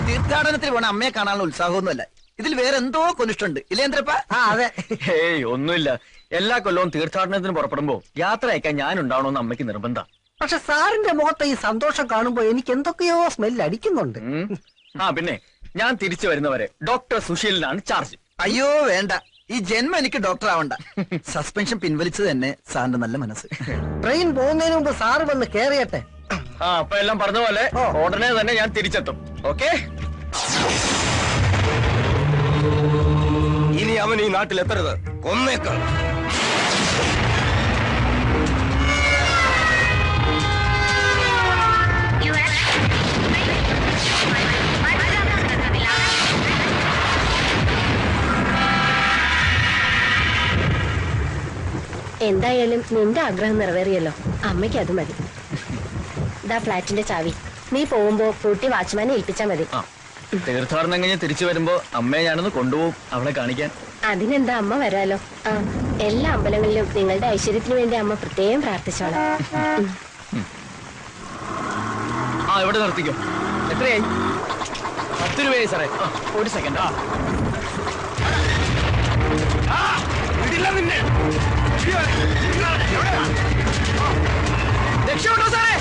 തീർത്ഥാടനത്തിൽ പോണ അമ്മയെ കാണാനുള്ള ഉത്സാഹമൊന്നുമല്ല. ഇതിൽ വേറെ എന്തോ കൊനിഷ്ടുണ്ട് ഇല്ലേന്ദ്രപ്പ? അതെ. ഏയ് ഒന്നുമില്ല. എല്ലാ കൊല്ലവും തീർത്ഥാടനത്തിന് പുറപ്പെടുമ്പോ യാത്ര അയക്കാൻ ഞാൻ ഉണ്ടാവണമെന്ന് അമ്മയ്ക്ക് നിർബന്ധം. പക്ഷെ സാറിന്റെ മുഖത്ത് ഈ സന്തോഷം കാണുമ്പോ എനിക്ക് എന്തൊക്കെയോ സ്മെല്ല് അടിക്കുന്നുണ്ട്. പിന്നെ ഞാൻ തിരിച്ചു വരുന്നവരെ ഡോക്ടർ സുശീലിനാണ് ചാർജ്. അയ്യോ വേണ്ട, ഈ ജന്മം എനിക്ക് ഡോക്ടർ ആവണ്ട. സസ്പെൻഷൻ പിൻവലിച്ചത് തന്നെ സാറിന്റെ നല്ല മനസ്സ്. ട്രെയിൻ പോകുന്നതിന് മുമ്പ് സാറ് വന്ന് കേറിയട്ടെ. അപ്പൊ എല്ലാം പറഞ്ഞ പോലെ ഉടനെ തന്നെ ഞാൻ തിരിച്ചെത്തും. ഓക്കെ? ഇനി അവൻ ഈ നാട്ടിൽ എത്തരുത്, കൊന്നേക്കൾ. എന്തായാലും നിന്റെ ആഗ്രഹം നിറവേറിയല്ലോ. അമ്മയ്ക്ക് അത് മതി. ദാ ഫ്ലാറ്റിന്റെ ചാവി. നീ പോകുമ്പോ കൂട്ടി വാച്ച്മാനെ ഏൽപ്പിച്ചാ മതി. തീർത്ഥാടനം കഴിഞ്ഞ് തിരിച്ചു വരുമ്പോ അമ്മയെ ഞാനൊന്ന് കൊണ്ടുപോകും അവളെ കാണിക്കാൻ. അതിനെന്താ, അമ്മ വരാലോ. എല്ലാ അമ്പലങ്ങളിലും നിങ്ങളുടെ ഐശ്വര്യത്തിന് വേണ്ടി അമ്മ പ്രത്യേകം പ്രാർത്ഥിച്ചോളാം. ഇവിടെ നിർത്തിക്കോ. എത്രയായി? 10 രൂപയായി സാറേ. ഒരു സെക്കൻഡ്. രക്ഷപ്പെട്ടോ സാറേ.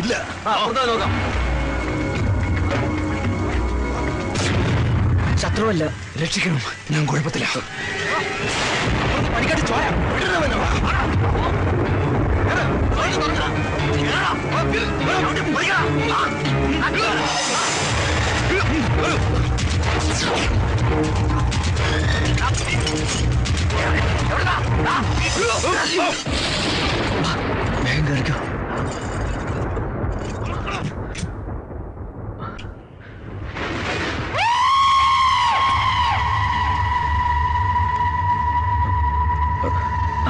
ഇല്ല, നോക്കാം. ശത്രുവല്ല, രക്ഷിക്കണം. ഞാൻ കുഴപ്പത്തില്ല. പണിക്കാട്ട് ചോയ. വേഗം കേറിക്കോ.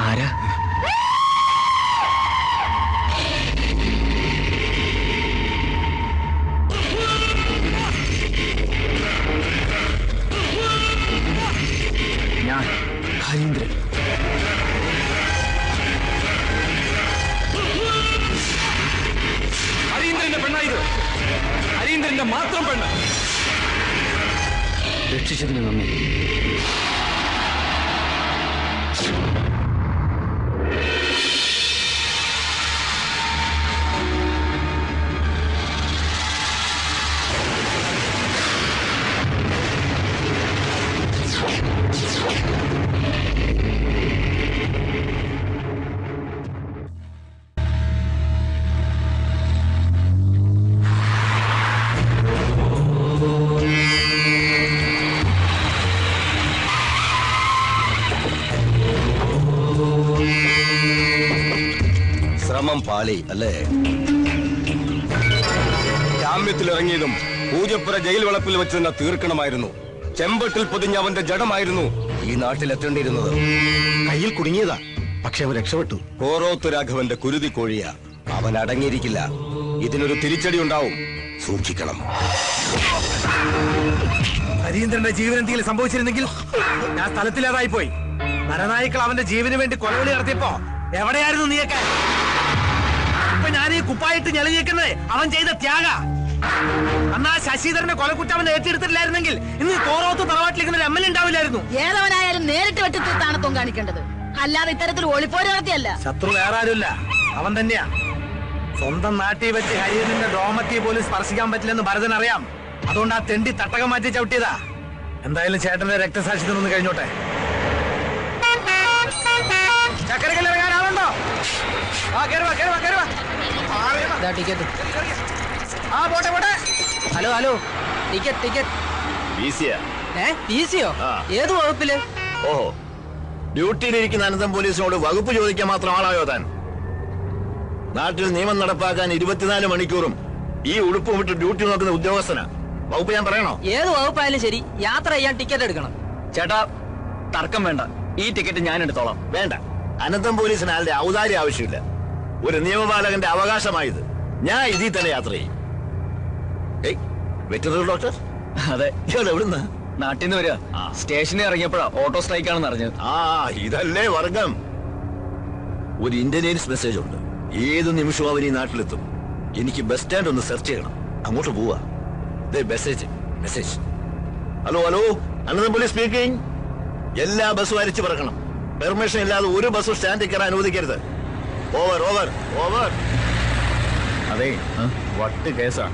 ആരാ? ഞാൻ ഹരീന്ദ്രൻ. ഹരീന്ദ്രന്റെ പെണ്ണായത്. ഹരീന്ദ്രന്റെ മാത്രം പെണ്ണ്. രക്ഷിച്ചതിന് നന്ദി. ശ്രമം പാളി അല്ലേ? ജാമ്യത്തിലിറങ്ങിയതും പൂജപ്പുര ജയിൽ വളപ്പിൽ വെച്ച് തന്നെ തീർക്കണമായിരുന്നു. ചെമ്പട്ടിൽ പൊതിഞ്ഞ അവന്റെ ജഡമായിരുന്നു ഈ നാട്ടിൽ എത്തേണ്ടിയിരുന്നത്. കയ്യിൽ കുടുങ്ങിയതാ, പക്ഷെ അവൻ രക്ഷപ്പെട്ടു. കോറോത്ത് രാഘവന്റെ കുരുതി കോഴിയ. അവൻ അടങ്ങിയിരിക്കില്ല. ഇതിനൊരു തിരിച്ചടി ഉണ്ടാവും, സൂക്ഷിക്കണം. ഹരീന്ദ്രന്റെ ജീവൻ എന്തെങ്കിലും സംഭവിച്ചിരുന്നെങ്കിൽ ഞാൻ സ്ഥലത്തിലേതായി പോയി. നരനായിക്കൾ അവന്റെ ജീവന് വേണ്ടി കൊലവിളി നടത്തിയപ്പോ എവിടെയായിരുന്നു നീയൊക്കെ? ഇപ്പൊ ഞാൻ ഈ കുപ്പായിട്ട് ഞെളിഞ്ഞേക്കുന്നത് അവൻ ചെയ്ത ത്യാഗ. അന്നാ ശശിധരന്റെ കൊലക്കുറ്റം അവൻ ഏറ്റെടുത്തിട്ടില്ലായിരുന്നെങ്കിൽ ഇന്ന് കോറോത്ത് തറവാട്ടിലിരിക്കുന്ന ഒരു എം എൽ എ ഉണ്ടാവില്ലായിരുന്നു. ഏതവനായാലും നേരിട്ട് വെട്ടി തീർത്താണത്വം കാണിക്കേണ്ടത്, അല്ലാതെ ഇത്തരത്തിൽ ഒളിപ്പോര് നടത്തിയല്ല. ശത്രു വേറെ ആരുമില്ല, അവൻ തന്നെയാ. സ്വന്തം നാട്ടിൽ വെച്ച് ഹരിയന്റെ ഡോമത്തി പോലും സ്പർശിക്കാൻ പറ്റില്ലെന്ന് ഭരതൻ അറിയാം. അതുകൊണ്ട് ആ തെണ്ടി തട്ടകം മാറ്റി ചവിട്ടിയതാ. എന്തായാലും ചേട്ടന്റെ രക്തസാക്ഷിത്വം ഒന്ന് കഴിഞ്ഞോട്ടെ. ചക്കരക്കല്ല ഇറങ്ങാൻ ആളുണ്ടോ? ടിക്കറ്റ്. ആ പോട്ടെ പോട്ടെ. Hello hello, ticket ticket. ഈസിയോ? ഏത് വകുപ്പില്? ഓഹോ, ഡ്യൂട്ടിയിലിരിക്കുന്ന അനന്തം പോലീസിനോട് വകുപ്പ് ചോദിക്കാൻ മാത്രം ആളായോ താൻ? നാട്ടിൽ നിയമം നടപ്പാക്കാൻ 24 മണിക്കൂറും ഈ ഉടുപ്പ് വിട്ട് ഡ്യൂട്ടി നോക്കുന്ന ഉദ്യോഗസ്ഥനാ. വകുപ്പ് ഞാൻ പറയണോ? ഏത് വകുപ്പായാലും ശരി, യാത്ര ചെയ്യാൻ ടിക്കറ്റ് എടുക്കണം. ചേട്ടാ, തർക്കം വേണ്ട. ഈ ടിക്കറ്റ് ഞാൻ എടുത്തോളാം. വേണ്ട, അനന്തം പോലീസിന് ആളുടെ ഔദാര്യം ആവശ്യമില്ല. ഒരു നിയമപാലകന്റെ അവകാശമായത്. ഞാൻ ഇതിൽ തന്നെ യാത്ര ചെയ്യും. Veterinary doctor? അതെ. എവിടുന്ന്? നാട്ടിൽ നിന്ന് വരിക. സ്റ്റേഷനിൽ ഇറങ്ങിയപ്പോഴാ ഓട്ടോ സ്ട്രൈക്ക് ആണെന്ന് അറിഞ്ഞത്. ആ, ഇതല്ലേ വർഗം. ഒരു ഇന്റലിജൻസ് മെസ്സേജ് ഉണ്ട്. ഏത് നിമിഷവും അവർ ഈ നാട്ടിലെത്തും. എനിക്ക് ബസ് സ്റ്റാൻഡ് ഒന്ന് സെർച്ച് ചെയ്യണം. അങ്ങോട്ട് പോവാ. Message message. Hello hello, Anantham police speaking. എല്ലാ ബസ്സും അരിച്ചു പറക്കണം. പെർമിഷൻ ഇല്ലാതെ ഒരു ബസ്സും സ്റ്റാൻഡിൽ കയറാൻ അനുവദിക്കരുത്. Over over over. അതെ, വട്ട് കേസാ.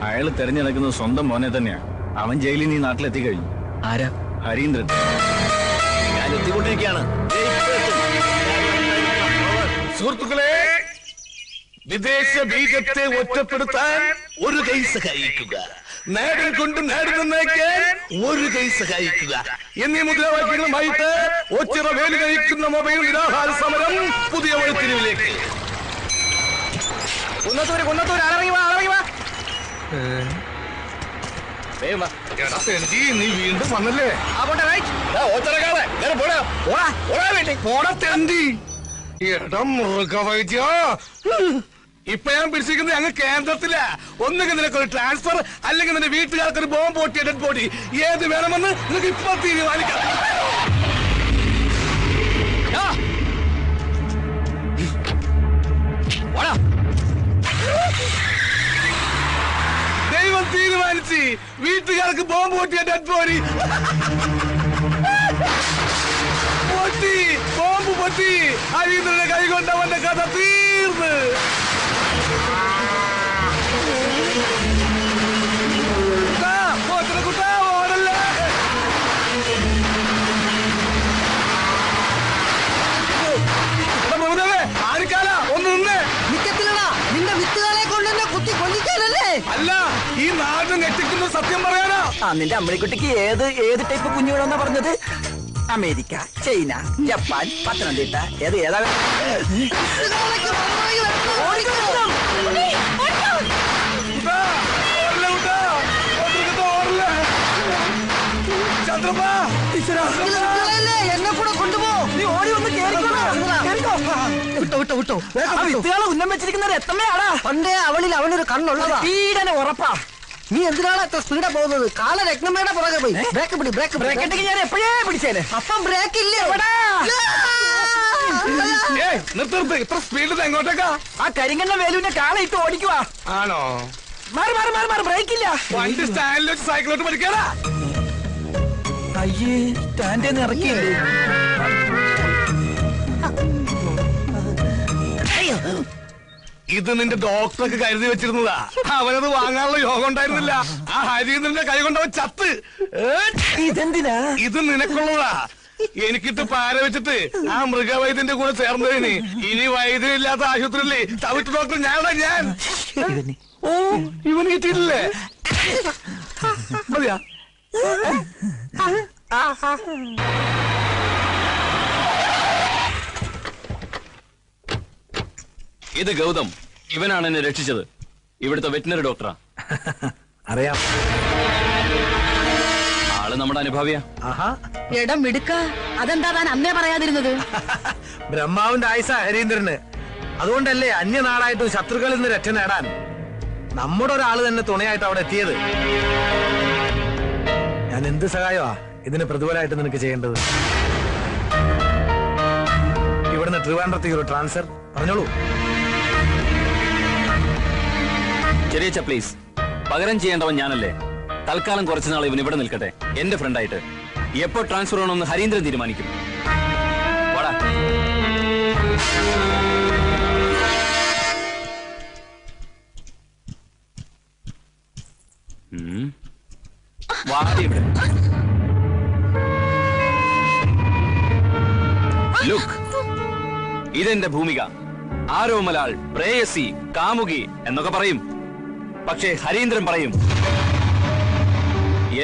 അയാൾ തെരഞ്ഞെടുക്കുന്നത് സ്വന്തം മോനെ തന്നെയാ. അവൻ ജയിലിൽ നീ നാട്ടിലെത്തി കഴിഞ്ഞു. ആരാ? ഹരീന്ദ്രൻ. ഞാൻ എത്തിക്കൊണ്ടിരിക്കുകയാണ്. സുഹൃത്തുക്കളെ, വിദേശ ബീജത്തെ ഒറ്റപ്പെടുത്താൻ ഒരു കൈ സഹായിക്കുക, നാടിൽ കൊണ്ട് നാട് നന്നാക്കാൻ ഒരു കൈ സഹായിക്കുക എന്നീ മുദ്രാവാക്യങ്ങളുമായിട്ട് ഒച്ചിറ വേല് കഴിക്കുന്ന മൊബൈൽ നിരാഹാര സമരം പുതിയ വഴിത്തിരിവിലേക്ക്. നീ വീണ്ടും വന്നല്ലേ? ഇപ്പൊ ഞാൻ പിടിച്ചിരിക്കുന്നത് അങ്ങ് കേന്ദ്രത്തില. ഒന്നുകിൽ നിനക്കൊരു ട്രാൻസ്ഫർ, അല്ലെങ്കിൽ നിന്റെ വീട്ടുകാർക്കൊരു ബോംബ് പൊട്ടിയ ഡെഡ് ബോഡി. ഏത് വേണമെന്ന് നിനക്ക് ഇപ്പൊ തീരുമാനിക്കാം. ദൈവം തീരുമാനിച്ച് വീട്ടുകാർക്ക് ബോംബ് പൊട്ടിയ ഡെഡ് ബോഡി പൊട്ടി. ബോംബ് പൊട്ടി. ഹരീന്ദ്രന്റെ കൈ കൊണ്ടവന്റെ കഥ തീർന്ന്. കുട്ടാ ഓടല്ലേ. ആരിക്കാല ഒന്ന് നിന്നേ. നിന്റെ വിത്തുകളെ കൊണ്ട് കുത്തി കൊല്ലിക്കാനല്ലേ? അല്ല, ഈ നാട് ഞെട്ടിക്കുന്ന സത്യം പറയാനാ. നിന്റെ അമ്മണിക്കുട്ടിക്ക് ഏത് ടൈപ്പ് കുഞ്ഞുങ്ങളെന്നാ പറഞ്ഞത്? അമേരിക്ക, ചൈന, ജപ്പാൻ, പത്തനംതിട്ട, ഏതാ? എന്നെ കൂടെ കൊണ്ടുപോ. നീ ഓടി വന്ന് വിട്ടോ. വിത്തുകളെ ഉന്നം വെച്ചിരിക്കുന്നത് എത്തമ്മയാടാ. പണ്ടേ അവനൊരു കണ്ണുള്ളതാ. പീഡന ഉറപ്പാ. നീ എന്തിനാണ് എത്ര സ്പീഡാ പോകുന്നത്? കാല രത്നമ്മയുടെ പുറകെ പോയി. ബ്രേക്ക് ഞാൻ എപ്പോഴേ പിടിച്ചേനെ. അപ്പം ബ്രേക്ക് ഇല്ലേ? നിർത്ത്. ഇത്ര സ്പീഡിൽ എങ്ങോട്ടേക്കാ? ആ കരിങ്കണ്ണ വേലുവിന്റെ കാളയിട്ട് ഓടിക്കുവാ. ആണോ? മാറി ബ്രേക്ക് ഇല്ല. വണ്ടി സ്റ്റാൻഡിൽ വെച്ച് സൈക്കിളോട്ട് പഠിക്കാനാ. അയ്യേ, സ്റ്റാൻഡിൽ ഇറക്കിയില്ലേ? ഇത് നിന്റെ ഡോക്ടർക്ക് കരുതി വെച്ചിരുന്നതാ. അവനത് വാങ്ങാനുള്ള യോഗം ഉണ്ടായിരുന്നില്ല. ആ ഹരീന്ദ്രന്റെ കൈ കൊണ്ടവൻ ചത്ത്. ഇതെന്തിനാ? ഇത് നിനക്കുള്ളതാ. എനിക്കിട്ട് പാര വെച്ചിട്ട് ആ മൃഗവൈദ്യന്റെ കൂടെ ചേർന്നതിന് ഇനി വൈദ്യനില്ലാത്ത ആശുപത്രിയില്ലേ തവിട്ട് ഡോക്ടർ ഞാൻ. ഓ, ഇവന് കിട്ടിയിട്ടില്ലേ? മതിയാ? ഇത് ഗൗതം. ഇവനാണ് എന്നെ രക്ഷിച്ചത്. ഇവിടുത്തെ വെറ്റിനറി ഡോക്ടറാ. അറിയാം. ആള് നമ്മുടെ അനുഭാവിയാ. ഇടം മിടുക്ക. അതെന്താ താൻ അന്നേ പറയാതിരുന്നത്? ബ്രഹ്മാവിന്റെ ആയുസ ഹരീന്ദ്രന്. അതുകൊണ്ടല്ലേ അന്യനാടായിട്ടും ശത്രുക്കളിൽ നിന്ന് രക്ഷ നേടാൻ നമ്മുടെ ഒരാള് തന്നെ തുണയായിട്ട് അവിടെ എത്തിയത്. ഞാൻ എന്ത് സഹായമാ ഇതിന് പ്രതിഫലമായിട്ട് നിനക്ക് ചെയ്യേണ്ടത്? ഇവിടുന്ന് ട്രിവാൻഡ്രത്തേക്ക് ഒരു ട്രാൻസ്ഫർ പറഞ്ഞോളൂ. ചെറിയ പ്ലീസ്. പകരം ചെയ്യേണ്ടവൻ ഞാനല്ലേ. തൽക്കാലം കുറച്ചുനാൾ ഇവൻ ഇവിടെ നിൽക്കട്ടെ, എന്റെ ഫ്രണ്ടായിട്ട്. എപ്പോ ട്രാൻസ്ഫർ ചെയ്യണമെന്ന് ഹരീന്ദ്രൻ തീരുമാനിക്കും. ലുക്ക്, ഇതെന്റെ ഭൂമിക. ആരോമലാൾ, പ്രേയസി, കാമുകി എന്നൊക്കെ പറയും. പക്ഷേ ഹരീന്ദ്രൻ പറയും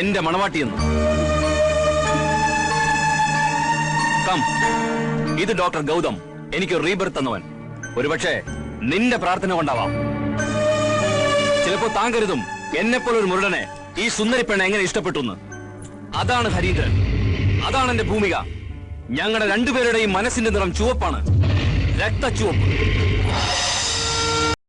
എന്റെ മണവാട്ടിയെന്ന്. കം, ഇത് ഡോക്ടർ ഗൗതം, എനിക്ക് റീബർത്ത് തന്നവൻ. ഒരുപക്ഷെ നിന്റെ പ്രാർത്ഥന കൊണ്ടാവാം. ചിലപ്പോ താൻ കരുതും എന്നെപ്പോലൊരു മുരടനെ ഈ സുന്ദരി പെണ്ണ എങ്ങനെ ഇഷ്ടപ്പെട്ടു. അതാണ് ഹരീന്ദ്രൻ, അതാണ് എന്റെ ഭൂമിക. ഞങ്ങളുടെ രണ്ടുപേരുടെയും മനസ്സിന്റെ നിറം ചുവപ്പാണ്, രക്തച്ചുവപ്പ്.